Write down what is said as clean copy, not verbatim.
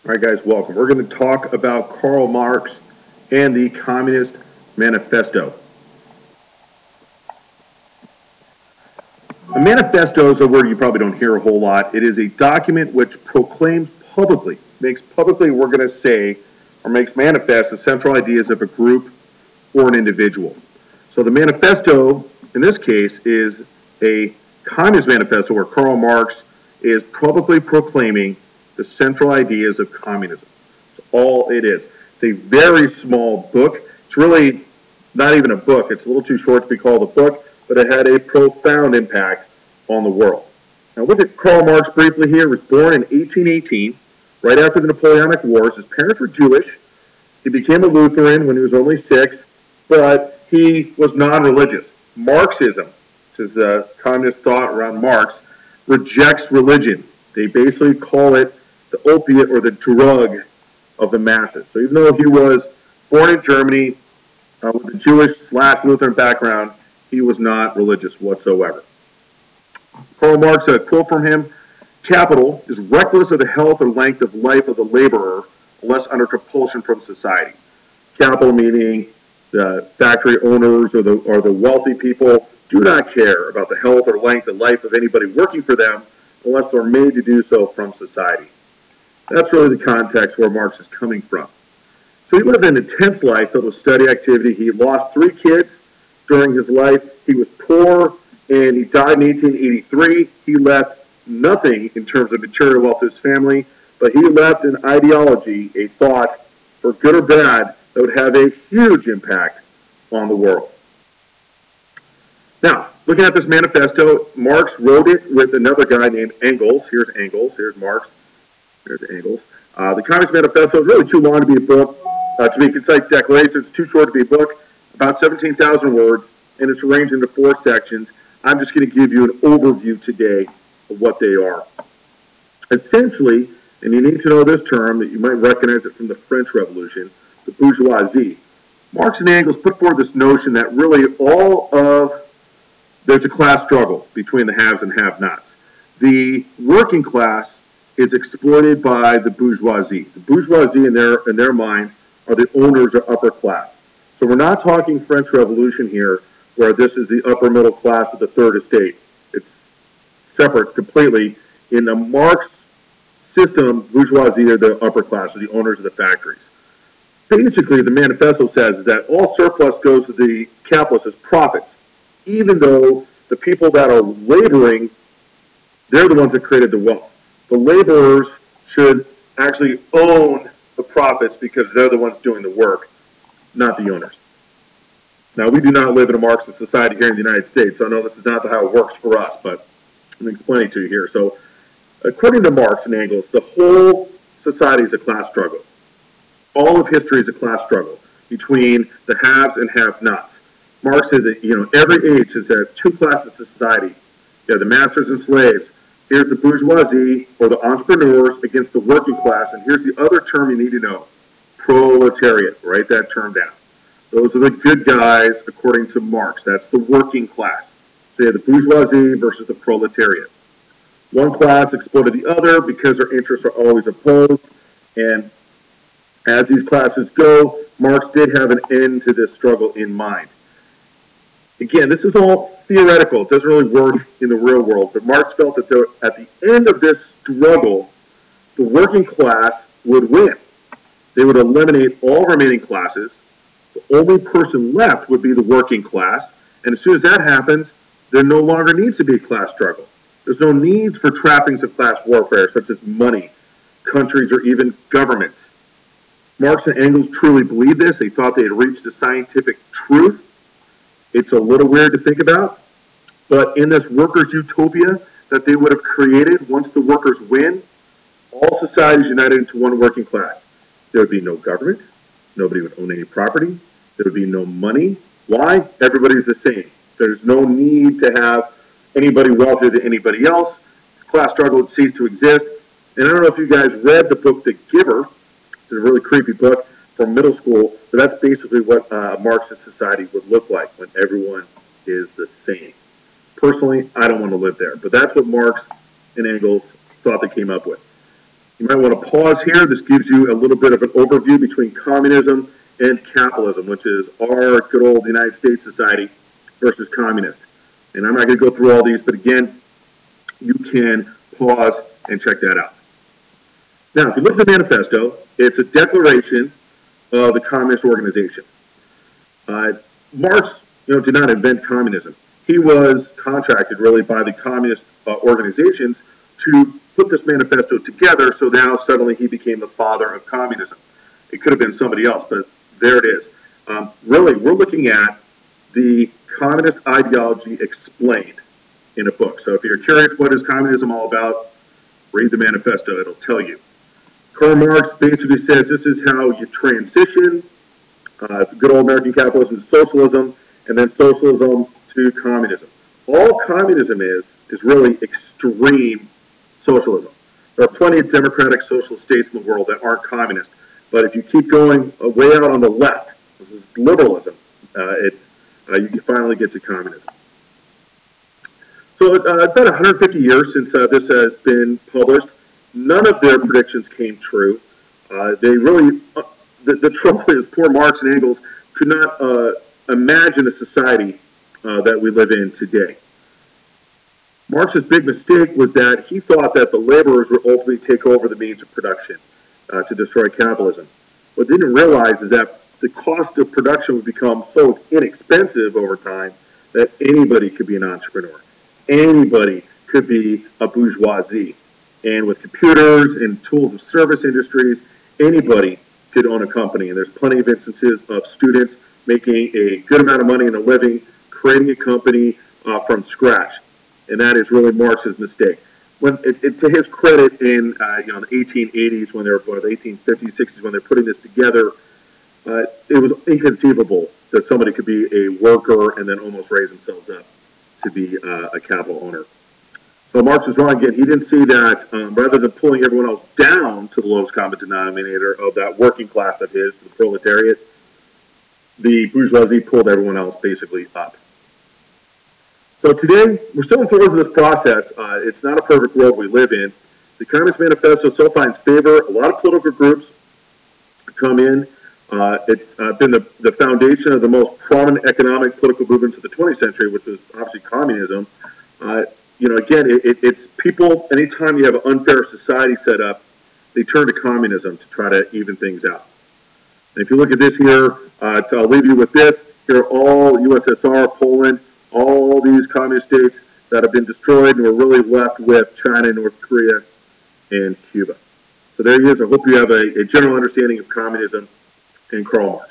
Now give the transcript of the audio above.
All right, guys, welcome. We're going to talk about Karl Marx and the Communist Manifesto. A manifesto is a word you probably don't hear a whole lot. It is a document which proclaims publicly, makes publicly, we're going to say, or makes manifest the central ideas of a group or an individual. So the manifesto, in this case, is a communist manifesto where Karl Marx is publicly proclaiming the central ideas of communism. That's all it is. It's a very small book. It's really not even a book. It's a little too short to be called a book, but it had a profound impact on the world. Now look at Karl Marx briefly here. He was born in 1818, right after the Napoleonic Wars. His parents were Jewish. He became a Lutheran when he was only 6, but he was non-religious. Marxism, which is the communist thought around Marx, rejects religion. They basically call it the opiate or the drug of the masses. So even though he was born in Germany with a Jewish/Lutheran background, he was not religious whatsoever. Karl Marx, a quote from him, "Capital is reckless of the health or length of life of the laborer unless under compulsion from society." Capital meaning the factory owners or the wealthy people do not care about the health or length of life of anybody working for them unless they're made to do so from society. That's really the context where Marx is coming from. So he lived an intense life filled with study activity. He lost 3 kids during his life. He was poor, and he died in 1883. He left nothing in terms of material wealth to his family, but he left an ideology, a thought, for good or bad, that would have a huge impact on the world. Now, looking at this manifesto, Marx wrote it with another guy named Engels. Here's Engels. Here's Marx. There's Engels. The Communist Manifesto is really too long to be a book, to be a concise declaration. It's too short to be a book, about 17,000 words, and it's arranged into 4 sections. I'm just going to give you an overview today of what they are. Essentially, and you need to know this term, that you might recognize it from the French Revolution, the bourgeoisie. Marx and Engels put forward this notion that really there's a class struggle between the haves and have-nots. The working class is exploited by the bourgeoisie. The bourgeoisie, in their mind, are the owners or upper class. So we're not talking French Revolution here, where this is the upper middle class of the third estate. It's separate completely. In the Marx system, bourgeoisie are the upper class, or the owners of the factories. Basically, the manifesto says that all surplus goes to the capitalists as profits, even though the people that are laboring, they're the ones that created the wealth. The laborers should actually own the profits because they're the ones doing the work, not the owners. Now, we do not live in a Marxist society here in the United States, so I know this is not how it works for us, but I'm explaining to you here. So, according to Marx and Engels, the whole society is a class struggle. All of history is a class struggle between the haves and have-nots. Marx said that, every age has had 2 classes of society. You have the masters and slaves. Here's the bourgeoisie, or the entrepreneurs, against the working class. And here's the other term you need to know, proletariat. Write that term down. Those are the good guys, according to Marx. That's the working class. So you have the bourgeoisie versus the proletariat. One class exploited the other because their interests are always opposed. And as these classes go, Marx did have an end to this struggle in mind. Again, this is all theoretical. It doesn't really work in the real world. But Marx felt that at the end of this struggle, the working class would win. They would eliminate all remaining classes. The only person left would be the working class. And as soon as that happens, there no longer needs to be a class struggle. There's no need for trappings of class warfare, such as money, countries, or even governments. Marx and Engels truly believed this. They thought they had reached a scientific truth. It's a little weird to think about, but in this workers' utopia that they would have created once the workers win, all societies united into one working class. There would be no government. Nobody would own any property. There would be no money. Why? Everybody's the same. There's no need to have anybody wealthier than anybody else. The class struggle would cease to exist. And I don't know if you guys read the book The Giver. It's a really creepy book from middle school, but that's basically what a Marxist society would look like when everyone is the same. Personally, I don't want to live there, but that's what Marx and Engels thought they came up with. You might want to pause here. This gives you a little bit of an overview between communism and capitalism, which is our good old United States society versus communist. And I'm not going to go through all these, but again, you can pause and check that out. Now, if you look at the manifesto, it's a declaration of the communist organization. Marx, did not invent communism. He was contracted really by the communist organizations to put this manifesto together, so now suddenly he became the father of communism. It could have been somebody else, but there it is. Really, we're looking at the communist ideology explained in a book. So if you're curious what is communism all about, read the manifesto, it'll tell you. Karl Marx basically says this is how you transition good old American capitalism to socialism, and then socialism to communism. All communism is really extreme socialism. There are plenty of democratic socialist states in the world that aren't communist, but if you keep going way out on the left, this is liberalism, you finally get to communism. So it's been 150 years since this has been published. None of their predictions came true. They really, the trouble is poor Marx and Engels could not imagine a society that we live in today. Marx's big mistake was that he thought that the laborers would ultimately take over the means of production to destroy capitalism. What they didn't realize is that the cost of production would become so inexpensive over time that anybody could be an entrepreneur. Anybody could be a bourgeoisie. And with computers and tools of service industries, anybody could own a company. And there's plenty of instances of students making a good amount of money in a living, creating a company from scratch. And that is really Marx's mistake. To his credit, in the 1880s, when they were, or the 1850s, 60s, when they're putting this together, it was inconceivable that somebody could be a worker and then almost raise themselves up to be a capital owner. So Marx was wrong again. He didn't see that rather than pulling everyone else down to the lowest common denominator of that working class of his, the proletariat, the bourgeoisie pulled everyone else basically up. So today, we're still in throes of this process. It's not a perfect world we live in. The Communist Manifesto so finds favor. A lot of political groups come in. It's been the foundation of the most prominent economic political movements of the 20th century, which was obviously communism. Again, it's people, anytime you have an unfair society set up, they turn to communism to try to even things out. And if you look at this here, I'll leave you with this. Here are all USSR, Poland, all these communist states that have been destroyed, and we're really left with China, North Korea, and Cuba. So there he is. I hope you have a general understanding of communism and Karl Marx.